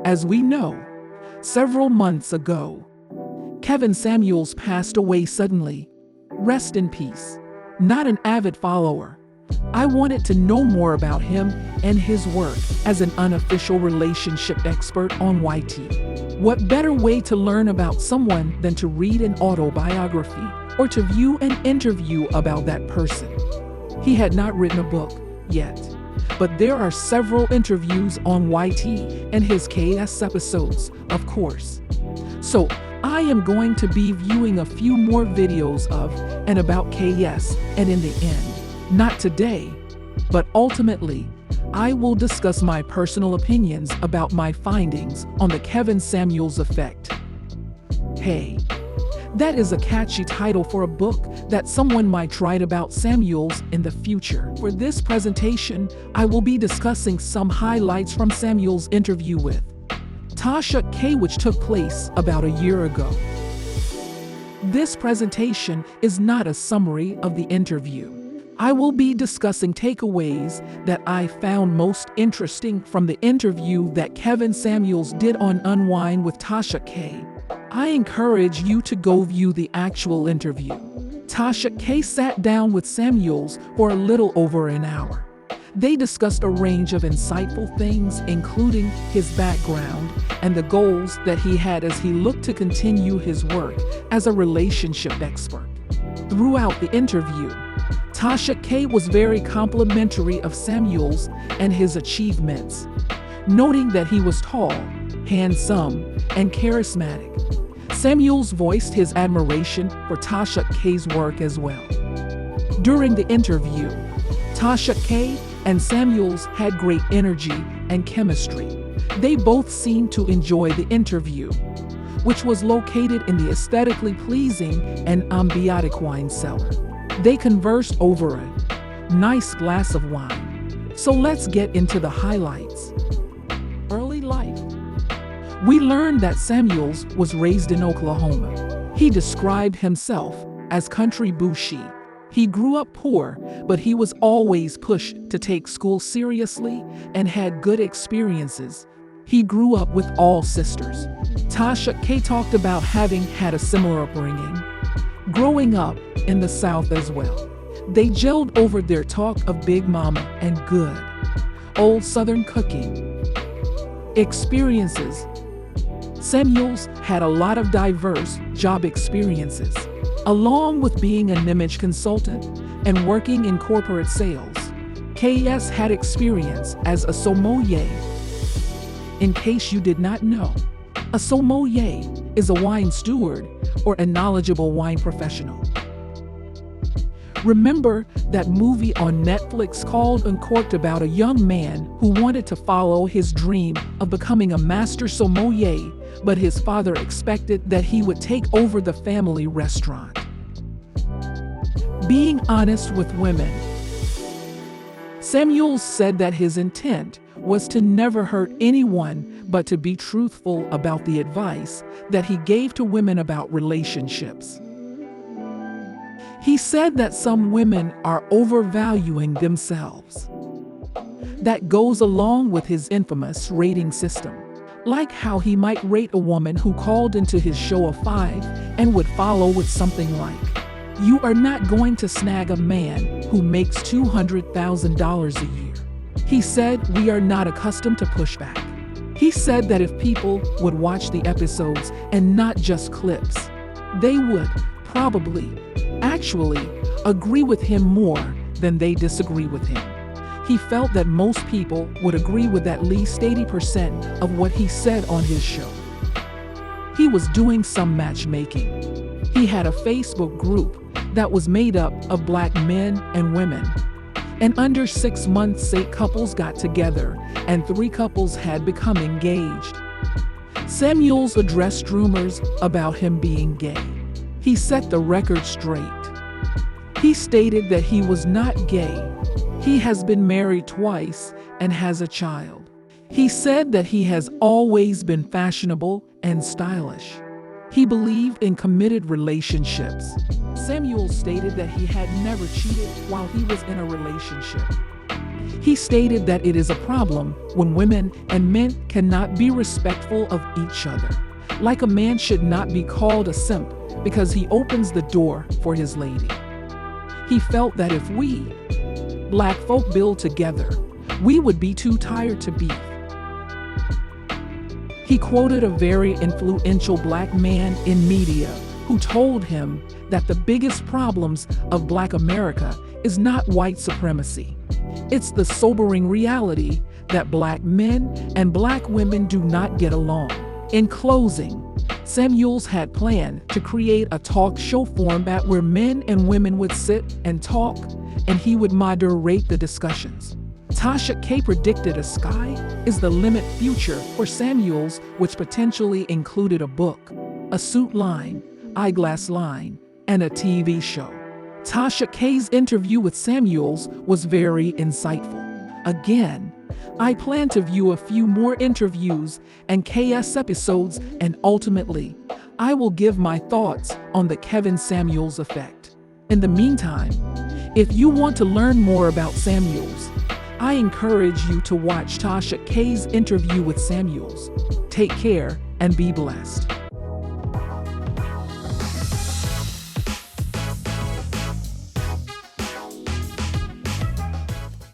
As we know, several months ago, Kevin Samuels passed away suddenly. Rest in peace. Not an avid follower, I wanted to know more about him and his work as an unofficial relationship expert on YT. What better way to learn about someone than to read an autobiography or to view an interview about that person? He had not written a book yet, but there are several interviews on YT and his KS episodes, of course. So I am going to be viewing a few more videos of and about KS, and in the end, not today, but ultimately, I will discuss my personal opinions about my findings on the Kevin Samuels effect. Hey, that is a catchy title for a book that someone might write about Samuels in the future. For this presentation, I will be discussing some highlights from Samuels' interview with Tasha K, which took place about a year ago. This presentation is not a summary of the interview. I will be discussing takeaways that I found most interesting from the interview that Kevin Samuels did on Unwind with Tasha K. I encourage you to go view the actual interview. Tasha K sat down with Samuels for a little over an hour. They discussed a range of insightful things, including his background and the goals that he had as he looked to continue his work as a relationship expert. Throughout the interview, Tasha K was very complimentary of Samuels and his achievements, noting that he was tall, handsome, and charismatic. Samuels voiced his admiration for Tasha K's work as well. During the interview, Tasha K and Samuels had great energy and chemistry. They both seemed to enjoy the interview, which was located in the aesthetically pleasing and ambiotic wine cellar. They conversed over a nice glass of wine. So let's get into the highlights. Early life. We learned that Samuels was raised in Oklahoma. He described himself as country bougie. He grew up poor, but he was always pushed to take school seriously and had good experiences. He grew up with all sisters. Tasha K talked about having had a similar upbringing, growing up in the South as well. They gelled over their talk of Big Mama and good old Southern cooking experiences. Samuels had a lot of diverse job experiences, along with being an image consultant and working in corporate sales. KS had experience as a sommelier. In case you did not know, a sommelier is a wine steward or a knowledgeable wine professional. Remember that movie on Netflix called Uncorked about a young man who wanted to follow his dream of becoming a master sommelier, but his father expected that he would take over the family restaurant. Being honest with women. Samuels said that his intent was to never hurt anyone, but to be truthful about the advice that he gave to women about relationships. He said that some women are overvaluing themselves. That goes along with his infamous rating system, like how he might rate a woman who called into his show a 5 and would follow with something like, "You are not going to snag a man who makes $200,000 a year." He said we are not accustomed to pushback. He said that if people would watch the episodes and not just clips, they would probably actually agree with him more than they disagree with him. He felt that most people would agree with at least 80% of what he said on his show. He was doing some matchmaking. He had a Facebook group that was made up of Black men and women. And under 6 months, 8 couples got together and 3 couples had become engaged. Samuels addressed rumors about him being gay. He set the record straight. He stated that he was not gay. He has been married twice and has a child. He said that he has always been fashionable and stylish. He believed in committed relationships. Samuels stated that he had never cheated while he was in a relationship. He stated that it is a problem when women and men cannot be respectful of each other. Like a man should not be called a simp because he opens the door for his lady. He felt that if we, black folk, build together, we would be too tired to beef. He quoted a very influential black man in media who told him that the biggest problems of Black America is not white supremacy. It's the sobering reality that Black men and Black women do not get along. In closing, Samuels had planned to create a talk show format where men and women would sit and talk, and he would moderate the discussions. Tasha K predicted a sky is the limit future for Samuels, which potentially included a book, a suit line, eyeglass line, and a TV show. Tasha K's interview with Samuels was very insightful. Again, I plan to view a few more interviews and KS episodes, and ultimately, I will give my thoughts on the Kevin Samuels effect. In the meantime, if you want to learn more about Samuels, I encourage you to watch Tasha K's interview with Samuels. Take care and be blessed.